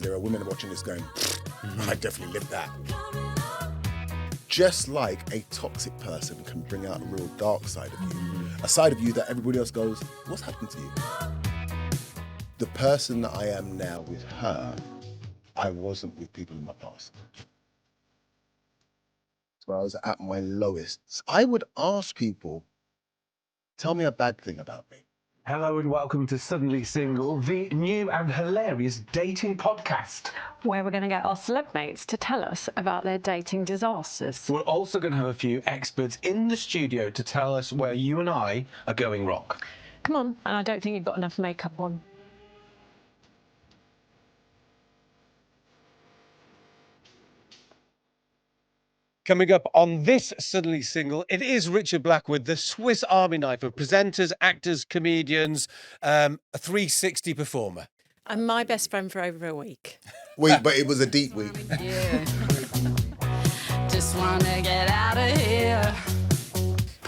there are women watching this going, I definitely lived that. Just like a toxic person can bring out a real dark side of you, a side of you that everybody else goes, what's happened to you? The person that I am now with her, I wasn't with people in my past. So I was at my lowest. I would ask people, tell me a bad thing about me. Hello and welcome to Suddenly Single, the new and hilarious dating podcast. Where we're going to get our celeb mates to tell us about their dating disasters. We're also going to have a few experts in the studio to tell us where you and I are going wrong. Come on, and I don't think you've got enough makeup on. Coming up on this Suddenly Single, it is Richard Blackwood, the Swiss Army knife of presenters, actors, comedians, a 360 performer. I'm my best friend for over a week. But it was a deep week. Yeah. Just wanna get out of here.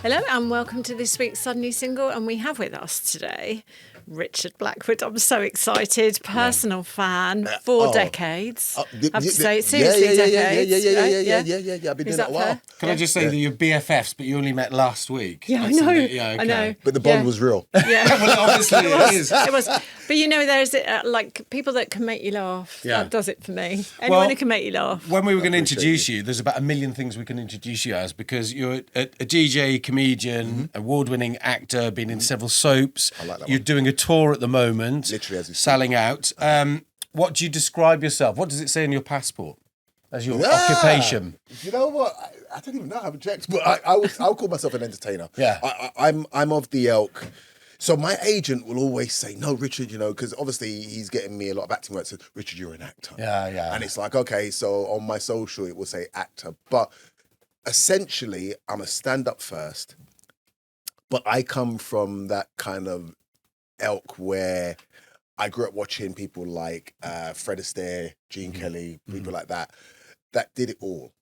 Hello and welcome to this week's Suddenly Single, and we have with us today Richard Blackwood. I'm so excited. Personal fan, 4 decades. I have to say, seriously, decades. Yeah. I've been doing that a while. Fair? Can I just say that you're BFFs, but you only met last week? Yeah, I know. Yeah, okay. I know. But the bond was real. Yeah. Well, obviously it is. It was. But you know, there's like people that can make you laugh. Yeah. That does it for me. Anyone who can make you laugh. When we were going to introduce you, there's about a million things we can introduce you as, because you're a DJ, comedian, award-winning actor, been in several soaps. I like that You're one. doing a tour at the moment. Literally as we speak. selling out. What do you describe yourself? What does it say in your passport as your occupation? You know what? I don't even know how to check, but I'll call myself an entertainer. Yeah. I'm of the ilk. So my agent will always say, no, Richard, you know, because obviously he's getting me a lot of acting work. So, Richard, you're an actor. Yeah. And it's like, okay, so on my social, it will say actor. But essentially, I'm a stand-up first. But I come from that kind of ilk where I grew up watching people like Fred Astaire, Gene Kelly, people like that did it all.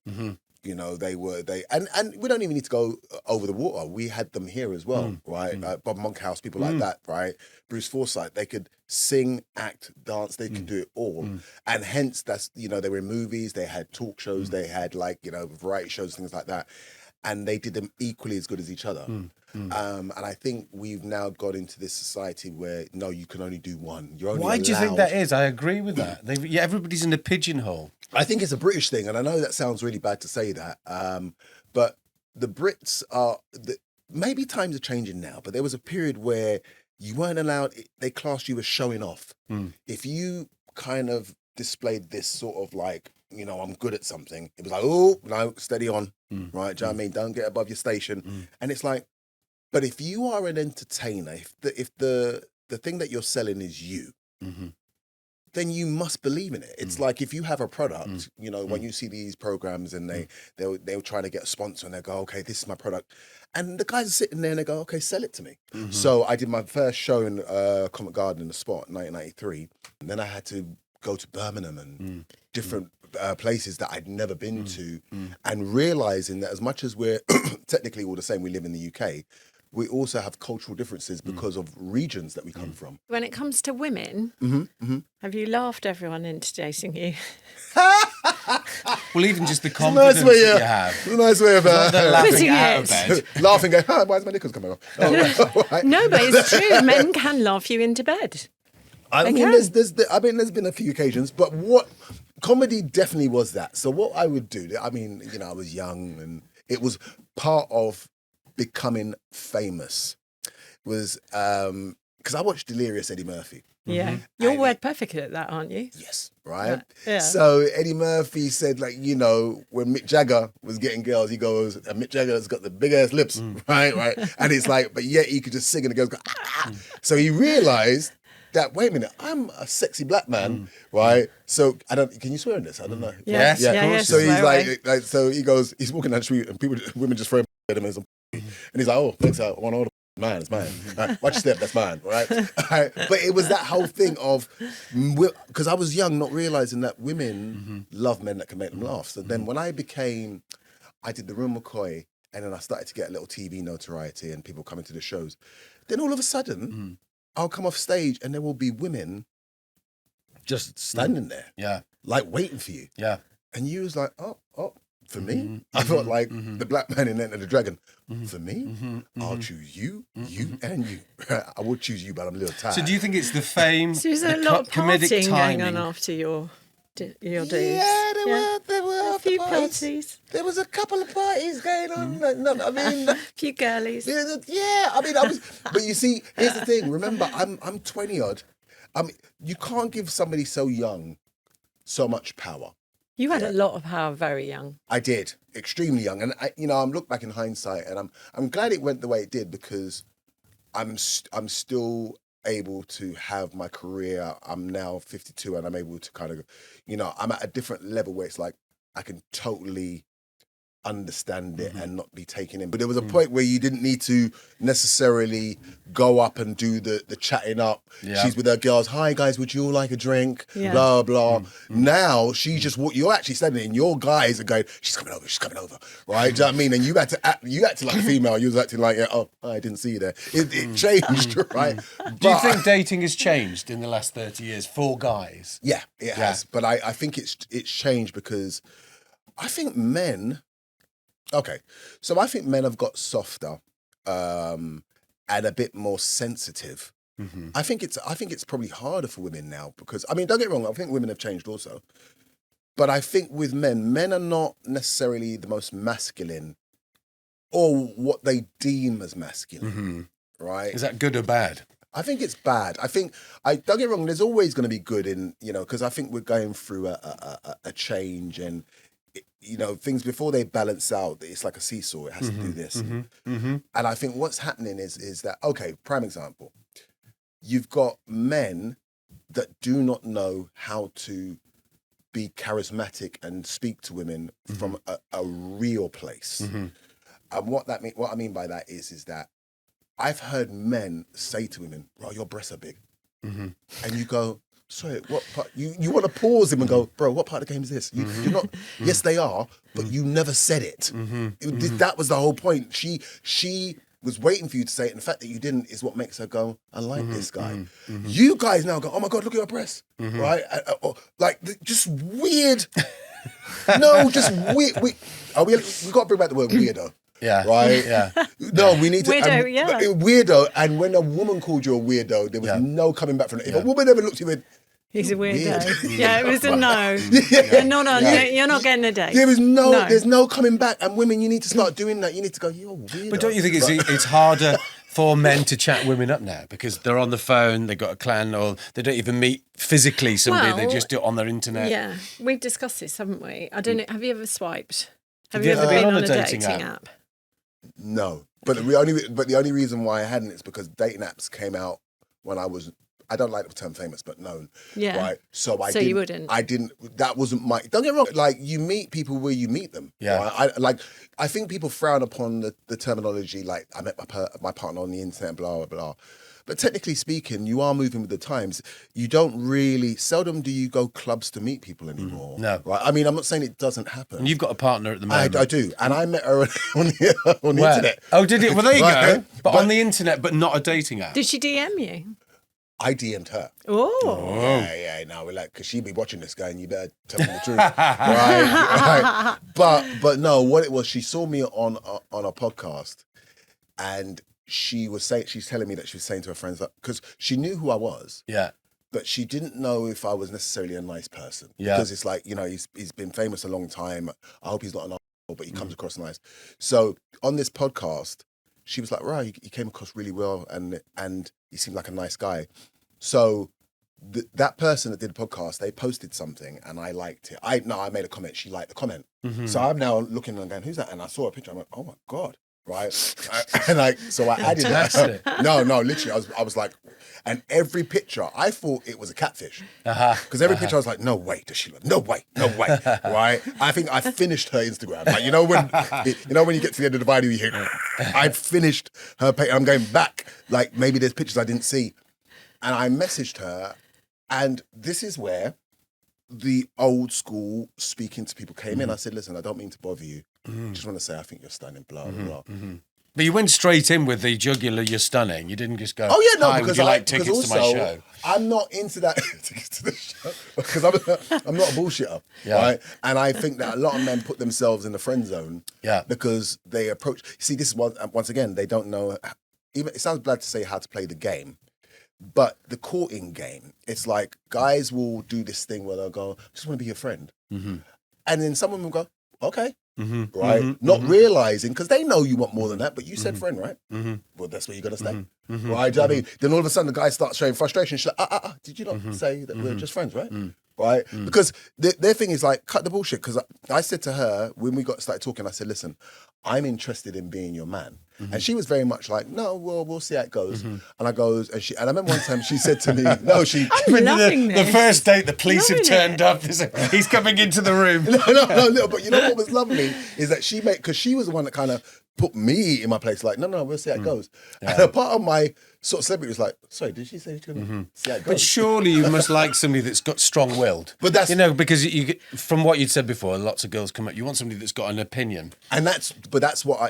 You know, and we don't even need to go over the water. We had them here as well, right? Bob Monkhouse, people like that, right? Bruce Forsyth, they could sing, act, dance, they could do it all. And hence that's, you know, they were in movies, they had talk shows, they had like, you know, variety shows, things like that. And they did them equally as good as each other. And I think we've now got into this society where, no, you can only do one. You're only Why do you think allowed- that is? I agree with that. Everybody's in a pigeonhole. I think it's a British thing, and I know that sounds really bad to say that, but the Brits are... maybe times are changing now, but there was a period where you weren't allowed... They classed you as showing off. If you kind of displayed this sort of like, you know, I'm good at something, it was like, oh, no, steady on, right? Do you know what I mean? Don't get above your station. And it's like, but if you are an entertainer, if the thing that you're selling is you, then you must believe in it. It's like if you have a product, you know, when you see these programs and they'll try to get a sponsor and they go, okay, this is my product. And the guys are sitting there and they go, okay, sell it to me. So I did my first show in Covent Garden in the Spot in 1993. And then I had to go to Birmingham and different places that I'd never been to, and realizing that as much as we're technically all the same, we live in the UK, we also have cultural differences because of regions that we come from. When it comes to women, have you laughed everyone into dating you? Well, even just the confidence that you have. It's a nice way of Laughing Putting out of it. bed. laughing, going, why is my nipples coming off? Oh, right. No, but it's true. Men can laugh you into bed. I mean, can. there's been a few occasions, but what comedy definitely was that. So what I would do, I mean, you know, I was young and it was part of becoming famous. Was because I watched Delirious Eddie Murphy. Yeah. You're word perfect at that, aren't you? Yes, right? Yeah. So Eddie Murphy said, like, you know, when Mick Jagger was getting girls, he goes, and Mick Jagger's got the big ass lips, right? And it's like, but yet he could just sing and the girls go, ah. So he realized that, wait a minute, I'm a sexy black man, right? So can you swear in this? I don't know. Yes, Right? yeah, of course. So he's Swear like, so he goes, he's walking down the street and women just throw him at him and he's like, oh, thanks, I want all the mine, it's mine. Right, watch your step, that's mine, right? Right? But it was that whole thing of, because I was young, not realizing that women love men that can make them laugh. So then when I did the Real McCoy, and then I started to get a little TV notoriety and people coming to the shows, then all of a sudden, I'll come off stage and there will be women just standing there, Yeah. like waiting for you. Yeah. And you was like, oh, for me? I thought like the black man in Enter the Dragon. For me? I'll choose you, you, and you. I would choose you, but I'm a little tired. So do you think it's the fame, So was the there a lot of comedic partying going timing? on after your dudes? Yeah, there were A few parties. parties, There was a couple of parties going on. No, I mean, a few girlies. yeah. I mean, I was. But you see, here's the thing. Remember, I'm 20 odd. You can't give somebody so young so much power. You had a lot of power very young. I did, extremely young, and I'm look back in hindsight, and I'm glad it went the way it did because I'm still able to have my career. I'm now 52, and I'm able to kind of, I'm at a different level where it's like I can totally understand it and not be taken in. But there was a point where you didn't need to necessarily go up and do the chatting up. Yeah. She's with her girls. Hi guys, would you all like a drink? Yeah. Blah blah. Now she's just you're actually standing there and your guys are going, she's coming over, right? Do you know what I mean? And you had to act like a female. You was acting like, I didn't see you there. It changed, right? Do you think dating has changed in the last 30 years for guys? Yeah, it has. But I think it's changed because I think men. Okay, so I think men have got softer and a bit more sensitive. I think it's probably harder for women now because don't get me wrong, I think women have changed also, but I think with men are not necessarily the most masculine or what they deem as masculine, right? Is that good or bad? I think it's bad. Don't get me wrong, there's always going to be good in, because I think we're going through a change and. Things before they balance out, it's like a seesaw. It has to do this. And I think what's happening is that, okay, prime example, you've got men that do not know how to be charismatic and speak to women from a real place. And what I mean by that is that I've heard men say to women, bro, your breasts are big. And you go, sorry, what part? You want to pause him and go, bro, what part of the game is this? You're not. Yes, they are, but you never said it. That was the whole point. She was waiting for you to say it, and the fact that you didn't is what makes her go, I like this guy. You guys now go, oh my God, look at your breasts, right? Just weird. No, just weird. We got to bring back the word weirdo. Yeah. Right? Yeah. No, we need to. Weirdo, Weirdo. And when a woman called you a weirdo, there was no coming back from it. If a woman ever looked at you and He's a weirdo. weird. Yeah, it was a no. You're not getting a date. There's no coming back. And women, you need to start doing that. You need to go, you're weirdo. But don't you think it's harder for men to chat women up now because they're on the phone, they've got a clan, or they don't even meet physically somebody, they just do it on their internet? Yeah, we've discussed this, haven't we? I don't know. Have you ever swiped? Have you you ever ever been on a dating app? No. But the only reason why I hadn't is because dating apps came out when I don't like the term famous, but known. Yeah. Right. So you wouldn't. I didn't. That wasn't my. Don't get me wrong. Like you meet people where you meet them. Yeah. Right? I think people frown upon the terminology. Like I met my partner on the internet. Blah blah blah. But technically speaking, you are moving with the times. You don't really. Seldom do you go clubs to meet people anymore. No. Right. I mean, I'm not saying it doesn't happen. And you've got a partner at the moment. I do, and I met her on the internet. Oh, did it? Well, there you Right. go. But on the internet, but not a dating app. Did she DM you? I DM'd her. Oh. Yeah, no, we're like, because she'd be watching this guy and you better tell me the truth. right. But no, what it was, she saw me on a podcast and she's telling me that she was saying to her friends, because she knew who I was. Yeah. But she didn't know if I was necessarily a nice person. Yeah. Because it's like, he's been famous a long time. I hope he's not an asshole, but he comes across nice. So on this podcast, she was like, right, he came across really well and he seemed like a nice guy. So that person that did the podcast, they posted something and I liked it. I made a comment. She liked the comment. So I'm now looking and going, who's that? And I saw a picture. I'm like, oh my God. Right. So I added Fantastic. that. No, literally. I was like, and every picture, I thought it was a catfish. Because every picture I was like, no way does she look. No way. Right. I think I finished her Instagram. Like, when you get to the end of the video, you hear, I finished her page. I'm going back. Like maybe there's pictures I didn't see. And I messaged her. And this is where the old school speaking to people came in. I said, listen, I don't mean to bother you. Just want to say I think you're stunning, blah, blah, blah. But you went straight in with the jugular, you're stunning. You didn't just go, Oh yeah, no, hi, because would you like tickets to my show? I'm not into that tickets to the show because I'm not a bullshitter, right? And I think that a lot of men put themselves in the friend zone, because they approach. See, this is once again they don't know. Even it sounds bad to say how to play the game, but the courting game, it's like guys will do this thing where they'll go, "I just want to be your friend," and then someone will go, "Okay." Right, not realizing because they know you want more than that, but you said friend, right? Well, that's where you're gonna stay, right? Do you know what I mean? Then all of a sudden, the guy starts showing frustration. She's like, did you not say that we're just friends, right? Right? Because their thing is like, cut the bullshit. Because I said to her when we started talking, I said, listen, I'm interested in being your man. And she was very much like, no, well, we'll see how it goes. And I goes, and I remember one time she said to me, no, she. I'm loving The this. first date, the police have Loving turned up. He's coming into the room. No, but you know what was lovely is that because she was the one that kind of put me in my place, like, no, we'll see how it goes. And a part of my sort of celebrity was like, sorry, did she say she's going to see how it goes? But surely you must like somebody that's got strong-willed. But that's... You know, because from what you'd said before, lots of girls come up, you want somebody that's got an opinion. And that's what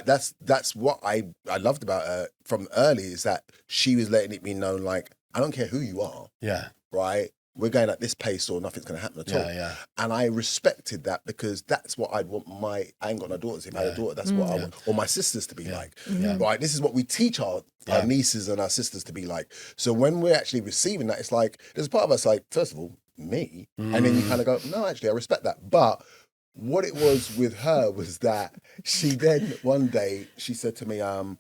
I loved about her from early, is that she was letting it be known, like, I don't care who you are. Yeah. Right? We're going at this pace or nothing's going to happen at all. Yeah. And I respected that because that's what I'd want I ain't got no daughters. If I had a daughter, that's what I want, or my sisters to be like. Right? This is what we teach our nieces and our sisters to be like. So when we're actually receiving that, it's like, there's a part of us like, first of all, me. And then you kind of go, no, actually, I respect that. But what it was with her was that she then, one day, she said to me, and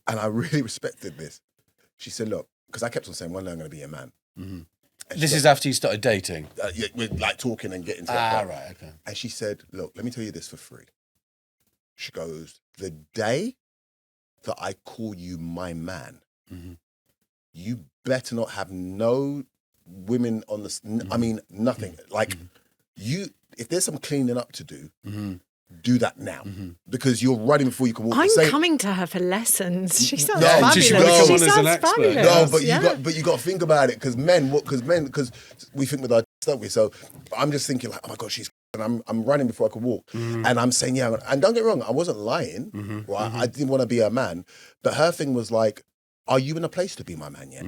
I really respected this. She said, look, because I kept on saying, one day I'm going to be a man. This is after you started dating? We're like talking and getting to that. Right, okay. And she said, look, let me tell you this for free. She goes, the day that I call you my man, you better not have no women on the, I mean, nothing. Like, if there's some cleaning up to do, do that now, because you're running before you can walk. I'm coming to her for lessons. She sounds No, fabulous. she She sounds sounds fabulous. No, but you got to think about it, because we think with our don't we? So I'm just thinking like, oh my God, she's, and I'm running before I can walk, and I'm saying and don't get me wrong, I wasn't lying, right? I didn't want to be a man, but her thing was like, are you in a place to be my man yet?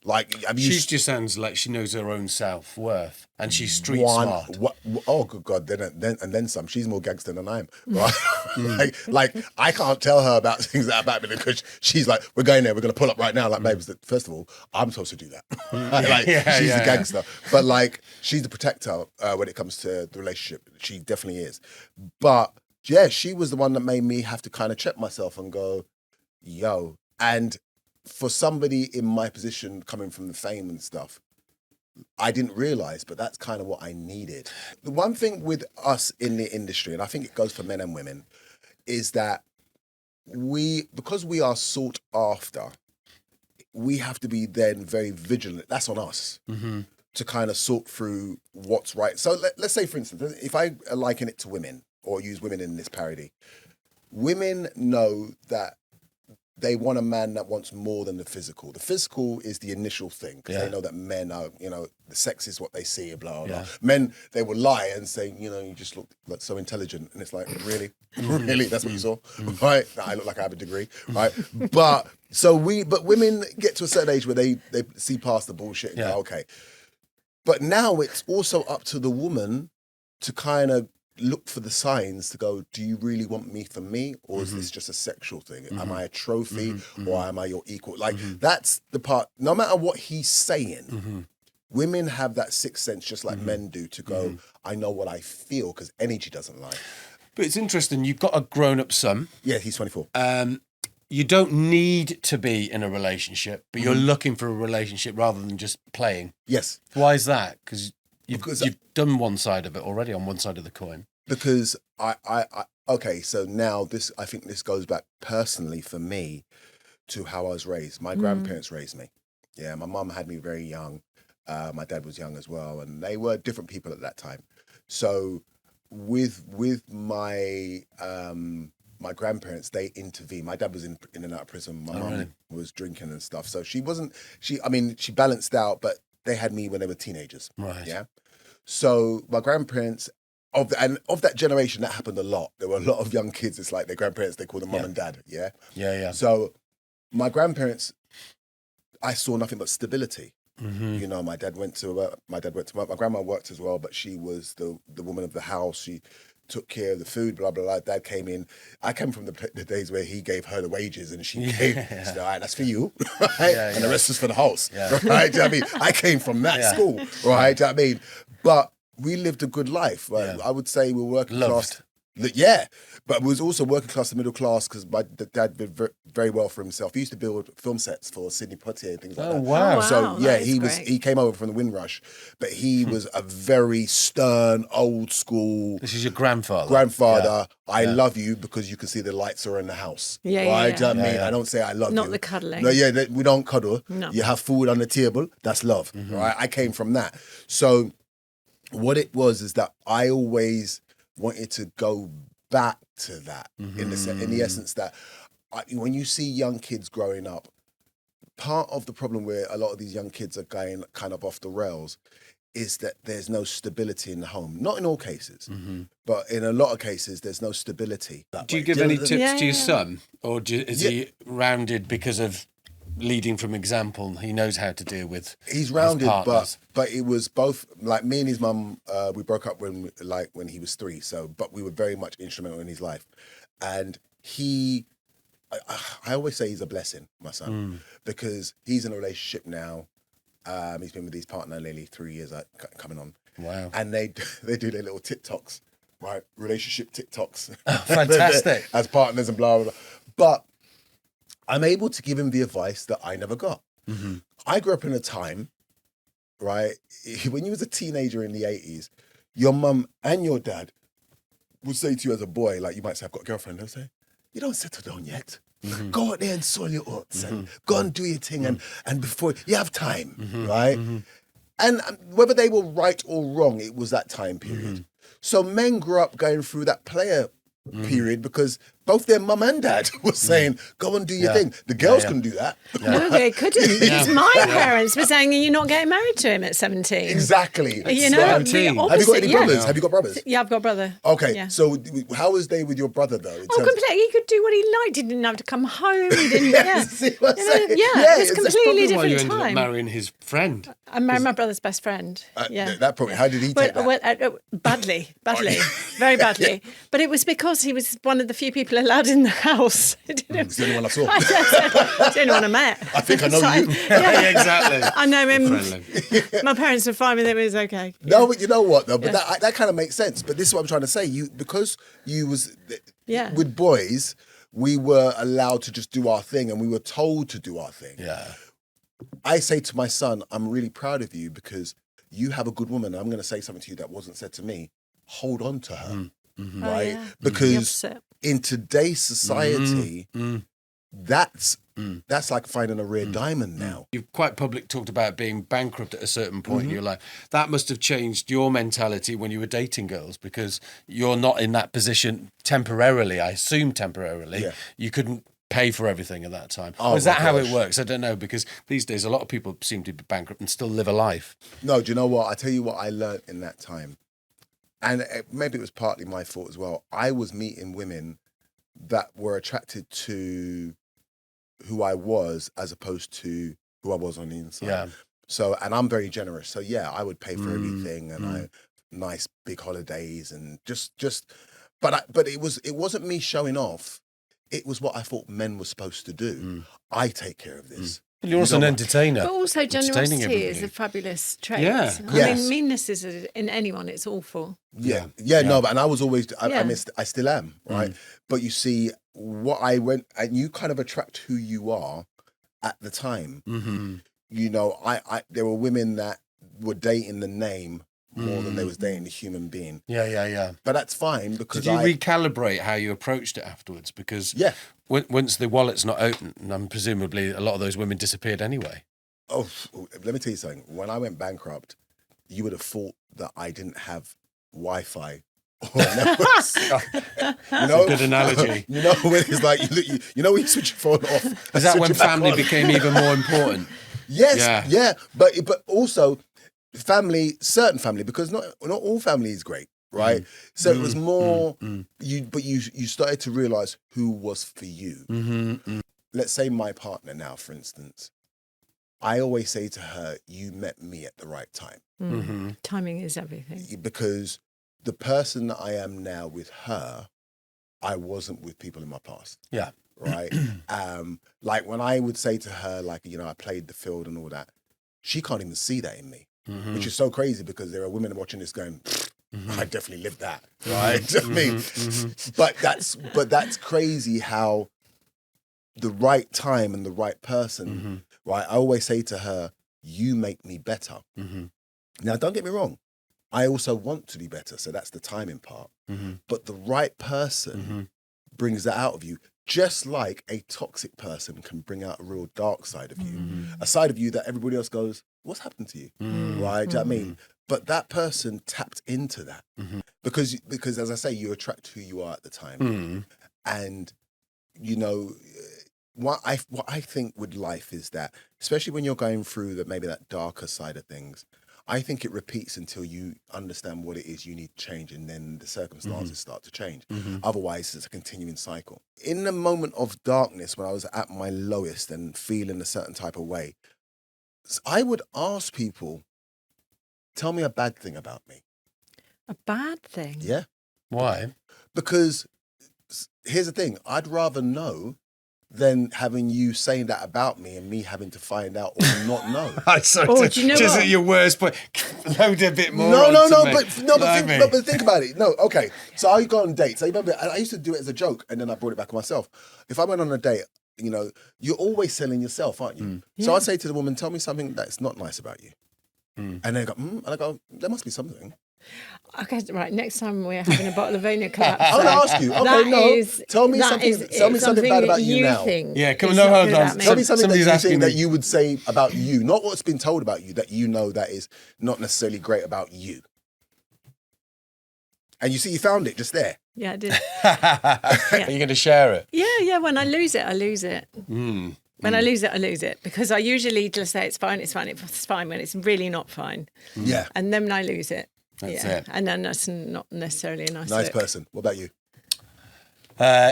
Like, she just sounds like she knows her own self-worth, and she's street smart. Oh, good God! Then some. She's more gangster than I am, right? like I can't tell her about things that are about me because she's like, we're going there, we're going to pull up right now. Like, babe, first of all, I'm supposed to do that. She's the gangster, but like, she's the protector when it comes to the relationship. She definitely is. But yeah, she was the one that made me have to kind of check myself and go, yo, and. For somebody in my position coming from the fame and stuff, I didn't realize, but that's kind of what I needed. The one thing with us in the industry, and I think it goes for men and women, is that because we are sought after, we have to be then very vigilant. That's on us to kind of sort through what's right. So let's say, for instance, if I liken it to women or use women in this parody, women know that they want a man that wants more than the physical. The physical is the initial thing, because they know that men are, the sex is what they see, blah, blah. Men, they will lie and say, you just look like so intelligent. And it's like, really? Really? That's what you saw? Right? I look like I have a degree, right? But women get to a certain age where they see past the bullshit and go, okay. But now it's also up to the woman to kind of look for the signs to go, do you really want me for me, or is this just a sexual thing? Am I a trophy, or am I your equal? Like, that's the part, no matter what he's saying, women have that sixth sense just like men do to go, I know what I feel, because energy doesn't lie. But it's interesting, you've got a grown-up son. Yeah, he's 24. You don't need to be in a relationship, but you're looking for a relationship rather than just playing. Yes. Why is that? Because you've done one side of it already, on one side of the coin. Because okay, so now I think this goes back personally for me to how I was raised. My grandparents raised me. Yeah, my mum had me very young. My dad was young as well, and they were different people at that time. So with my my grandparents, they intervened. My dad was in and out of prison. My mum was drinking and stuff. So she balanced out, but they had me when they were teenagers. Right. Yeah. So my grandparents of that generation, that happened a lot. There were a lot of young kids. It's like their grandparents, they call them mum and dad. Yeah. Yeah. So my grandparents, I saw nothing but stability. You know, my dad went to work. My grandma worked as well, but she was the woman of the house. She took care of the food, blah, blah, blah. Dad came in. I came from the days where he gave her the wages and she gave, she said, all right, that's for you, right? And the rest is for the house, right? Do you know what I mean? I came from that school, right? Do you know what I mean? But we lived a good life. Right? I would say we were working class. Yeah, but we was also working class and middle class because my dad did very well for himself. He used to build film sets for Sidney Poitier and things like that. Wow. So yeah, he came over from the Windrush, but he was a very stern, old school. This is your grandfather. I love you because you can see the lights are in the house. Yeah, right? Do you know what I mean? I don't say I love you. Not the cuddling. No, we don't cuddle. No. You have food on the table. That's love. Right? I came from that. So what it was is that I always wanted to go back to that in the essence that when you see young kids growing up, part of the problem where a lot of these young kids are going kind of off the rails is that there's no stability in the home. Not in all cases, but in a lot of cases, there's no stability. Do you give any tips to your son? Or is he rounded because of leading from example? He knows how to deal with He's rounded, his but it was both, like me and his mum, we broke up when he was 3, but we were very much instrumental in his life. And I always say he's a blessing, my son, because he's in a relationship now. He's been with his partner nearly 3 years coming on. Wow. And they do their little TikToks, right? Relationship TikToks. Fantastic. As partners and blah, blah, blah. But I'm able to give him the advice that I never got. I grew up in a time, right? When you was a teenager in the 80s, your mum and your dad would say to you as a boy, like you might say, I've got a girlfriend. They'll say, you don't settle down yet. Go out there and soil your oats and go and do your thing. And before, you have time, right? And whether they were right or wrong, it was that time period. So men grew up going through that player period because both their mum and dad were saying, go and do your thing. The girls can do that. No, they couldn't. Because my parents were saying, you're not getting married to him at 17. Exactly. You know, Have you got any brothers? Have you got brothers? Yeah, I've got a brother. Okay, Yeah. so how was they with your brother though? Completely. He could do what he liked. He didn't have to come home. He didn't. See what I'm saying? It was completely Why you different ended up time. marrying his friend. I married my brother's best friend. That probably. How did he take that? Badly, very badly. But it was because he was one of the few people allowed in the house. It's the only one I saw. It's the only one I met. I think I know you. Yeah, exactly. I know him. Friendly. My parents were fine with it. It was okay. No, but you know what though? But that kind of makes sense. But this is what I'm trying to say. Because you was with boys, we were allowed to just do our thing, and we were told to do our thing. Yeah. I say to my son, I'm really proud of you because you have a good woman. I'm going to say something to you that wasn't said to me. Hold on to her, right? Because in today's society, that's like finding a rare diamond now. You've quite public talked about being bankrupt at a certain point in your life. That must have changed your mentality when you were dating girls because you're not in that position temporarily. I assume temporarily. Yeah. You couldn't pay for everything at that time. Is that how it works? I don't know, because these days a lot of people seem to be bankrupt and still live a life. No, do you know what? I tell you what I learned in that time. And maybe it was partly my fault as well. I was meeting women that were attracted to who I was as opposed to who I was on the inside. Yeah. So, and I'm very generous. So yeah, I would pay for everything and nice big holidays and but it wasn't me showing off. It was what I thought men were supposed to do. I take care of this. You're also an entertainer. But also generosity is a fabulous trait. Yeah. I mean, meanness is in anyone. It's awful. Yeah. No, but and I was always, I still am, right? But you see, and you kind of attract who you are at the time. You know, there were women that were dating the name more than they was dating the human being. Yeah. But that's fine because Did you recalibrate how you approached it afterwards? Because once the wallet's not open, and presumably a lot of those women disappeared anyway. Oh, let me tell you something. When I went bankrupt, you would have thought that I didn't have Wi-Fi. You know, a good analogy. You know, when it's like you know when you switch your phone off. Is that when family became even more important? Yes, yeah. But also certain family, because not all family is great. right? So it was more you started to realize who was for you. Let's say my partner now, for instance. I always say to her, you met me at the right time. Timing is everything. Because the person that I am now with her, I wasn't with people in my past. Yeah. Right? Like when I would say to her, like, you know, I played the field and all that, she can't even see that in me, which is so crazy because there are women watching this going, I definitely lived that, right? Do you know what I mean? But that's crazy how the right time and the right person, right? I always say to her, you make me better. Now, don't get me wrong. I also want to be better. So that's the timing part. But the right person brings that out of you, just like a toxic person can bring out a real dark side of you, a side of you that everybody else goes, what's happened to you? Right? Do you know what I mean? But that person tapped into that because as I say, you attract who you are at the time. And, you know, what I think with life is that, especially when you're going through maybe that darker side of things, I think it repeats until you understand what it is you need to change, and then the circumstances start to change. Otherwise, it's a continuing cycle. In the moment of darkness, when I was at my lowest and feeling a certain type of way, I would ask people, tell me a bad thing about me. A bad thing? Yeah. Why? Because here's the thing, I'd rather know than having you saying that about me and me having to find out or not know. Sorry, do you know just what? at your worst point. Load a bit more. But think about it. No, okay. So I go on dates. I remember I used to do it as a joke, and then I brought it back on myself. If I went on a date, you know, you're always selling yourself, aren't you? So I'd say to the woman, tell me something that's not nice about you. And they go, and I go, there must be something. Okay, right. Next time we're having a bottle of Vino Collapse. I'm going to ask you. Okay, tell me something bad about you now. Yeah, come on, no, hold on. Tell me something that you think me. that you would say about you, not what's been told about you, that you know that is not necessarily great about you. And you see, you found it just there. Yeah, I did. Are you going to share it? Yeah. When I lose it, I lose it. When I lose it, I lose it. Because I usually just say it's fine when it's really not fine. Yeah. And then I lose it. That's it. And then that's not necessarily a nice look. Person. What about you?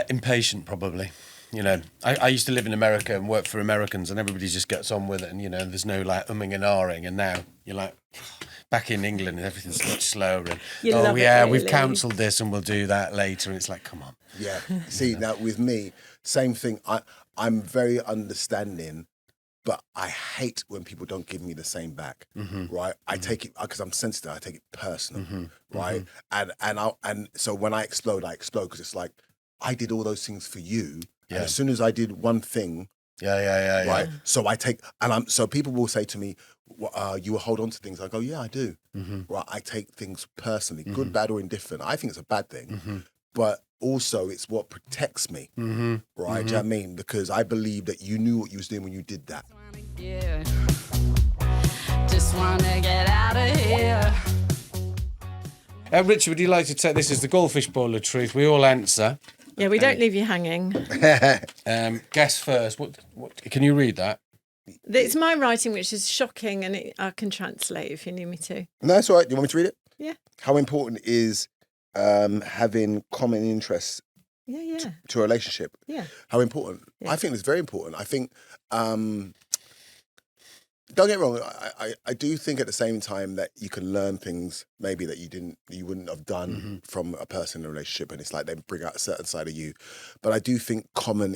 Impatient, probably. You know, I used to live in America and work for Americans, and everybody just gets on with it, and, you know, there's no, like, umming and ahhing. And now you're like, back in England, and everything's much slower. And, we've cancelled this and we'll do that later. And it's like, come on. Yeah. See, now with me, same thing. I'm very understanding, but I hate when people don't give me the same back, right? I take it, because I'm sensitive, I take it personal, right? And so when I explode, because it's like, I did all those things for you. Yeah. And as soon as I did one thing, right? So I take, so people will say to me, you will hold on to things. I go, yeah, I do. Right? I take things personally, good, bad, or indifferent. I think it's a bad thing, but also it's what protects me, right? Do you know what I mean? Because I believe that you knew what you was doing when you did that. Just wanna get out of here. Richard, would you like to take this as the goldfish bowl of truth? We all answer. Yeah, we don't leave you hanging. Guess first. What? Can you read that? It's my writing, which is shocking, and I can translate if you need me to. No, that's all right. Do you want me to read it? Yeah. How important is having common interests to a relationship? Yeah. How important? Yeah. I think it's very important. I think, don't get me wrong, I do think at the same time that you can learn things maybe that you wouldn't have done from a person in a relationship, and it's like they bring out a certain side of you. But I do think common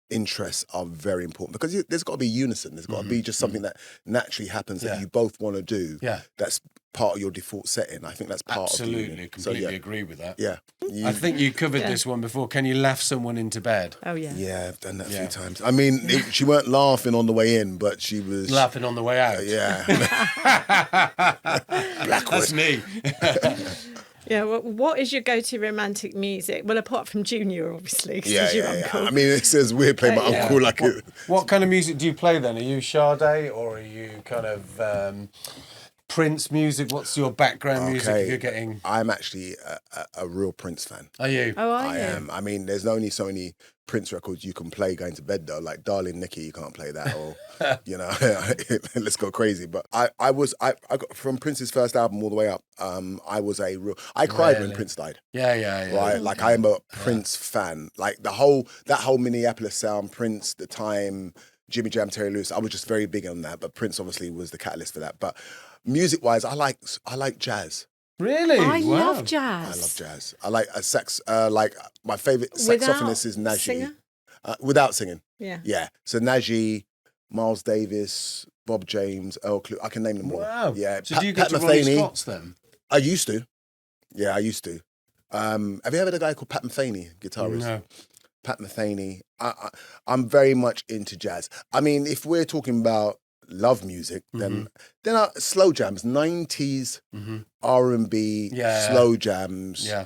interests are very important, because there's got to be unison. There's got to be just something that naturally happens that you both want to do. Yeah. That's part of your default setting. I think that's part of you. Absolutely, completely agree with that. Yeah. I think you covered this one before. Can you laugh someone into bed? Oh, yeah. Yeah, I've done that a few times. I mean, she weren't laughing on the way in, but she was... laughing on the way out. Yeah. Blackwood. That's me. Yeah, well, what is your go-to romantic music? Well, apart from Junior, obviously, because he's your uncle. I mean, it says weird playing my uncle like what kind of music do you play then? Are you Sade, or are you kind of Prince music? What's your background music? If you're getting, I'm actually a real Prince fan. are you? Oh, are I you? am. I mean, there's only so many Prince records you can play going to bed though. Like Darling Nikki, you can't play that, or you know, let's go crazy. But I got from Prince's first album all the way up. I cried when Prince died. Yeah. Right, like I am a Prince fan. Like that whole Minneapolis sound, Prince, the time, Jimmy Jam, Terry Lewis. I was just very big on that. But Prince obviously was the catalyst for that. But music wise, I like jazz. Really? I Wow. love jazz. I love jazz. I like a sax. Like my favorite saxophonist is Najee. Singer? Without singing. Yeah. Yeah. So Najee, Miles Davis, Bob James, Earl Clue. I can name them all. Wow. Yeah. So do you go to Ronnie Scott's then? I used to. Yeah, I used to. Have you ever heard a guy called Pat Metheny, guitarist? No. Pat Metheny. I'm very much into jazz. I mean, if we're talking about love music, then slow jams, 90s R&B, slow jams. Yeah.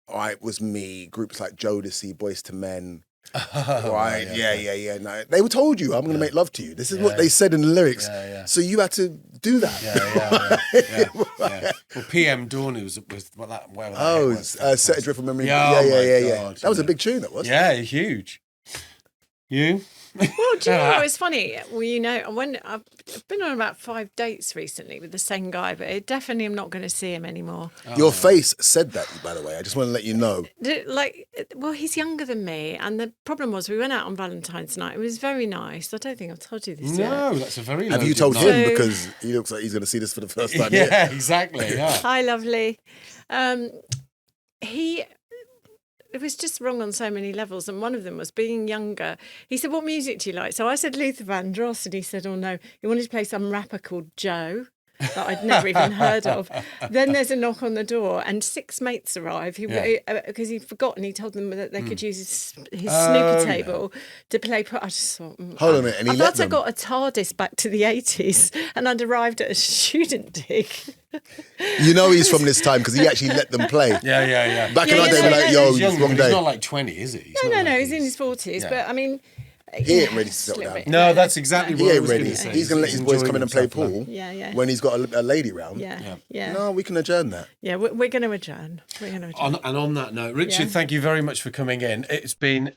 Right, was me. Groups like Jodeci, Boyz II Men. Right, yeah. No, they were told you, I'm going to make love to you. This is what they said in the lyrics. Yeah. So you had to do that. Yeah. Well, PM Dawn was what that. Set Adrift from Memory. Yeah, Yeah. God, That was a big tune, that was. Yeah, huge. You? Well, do you know what? It's funny. Well, you know, when I've been on about 5 dates recently with the same guy, but I definitely am not going to see him anymore. Your face said that, by the way. I just want to let you know. Like, well, he's younger than me, and the problem was we went out on Valentine's night. It was very nice. I don't think I've told you this yet. No, that's a very. Have you loaded told night. him? Because he looks like he's going to see this for the first time. Yeah, exactly. Yeah. Hi, lovely. It was just wrong on so many levels, and one of them was being younger. He said, "What music do you like?" So I said Luther Vandross, and he said, "Oh no, he wanted to play some rapper called Joe that I'd never even heard of." Then there's a knock on the door, and 6 mates arrive because he'd forgotten. He told them that they could use his snooker table to play. I just thought, Hold on a minute, and he I let thought I them? got a TARDIS back to the 80s, and I'd arrived at a student dig. You know he's from this time because he actually let them play. Yeah. Back in our day, we're like, no, yo, He's young, wrong but day. he's not like 20, is he? No, he's in his 40s. Yeah. But I mean, He ain't ready to settle down. No, that's exactly He what I ain't was going ready. to say. He's going to let his boys enjoying come in and play himself pool Yeah. when he's got a lady round. Yeah. No, we can adjourn that. Yeah, we're going to adjourn. And on that note, Richard, thank you very much for coming in. It's been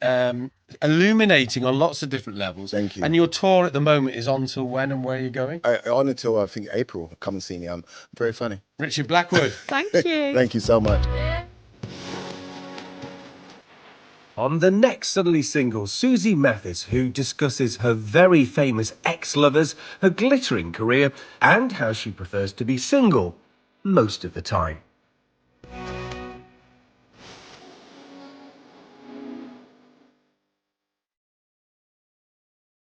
illuminating on lots of different levels. Thank you. And your tour at the moment is on till when and where you're going? On until I think April. Come and see me. I'm very funny. Richard Blackwood. Thank you. Thank you so much. On the next Suddenly Single, Susie Mathis, who discusses her very famous ex-lovers, her glittering career, and how she prefers to be single most of the time.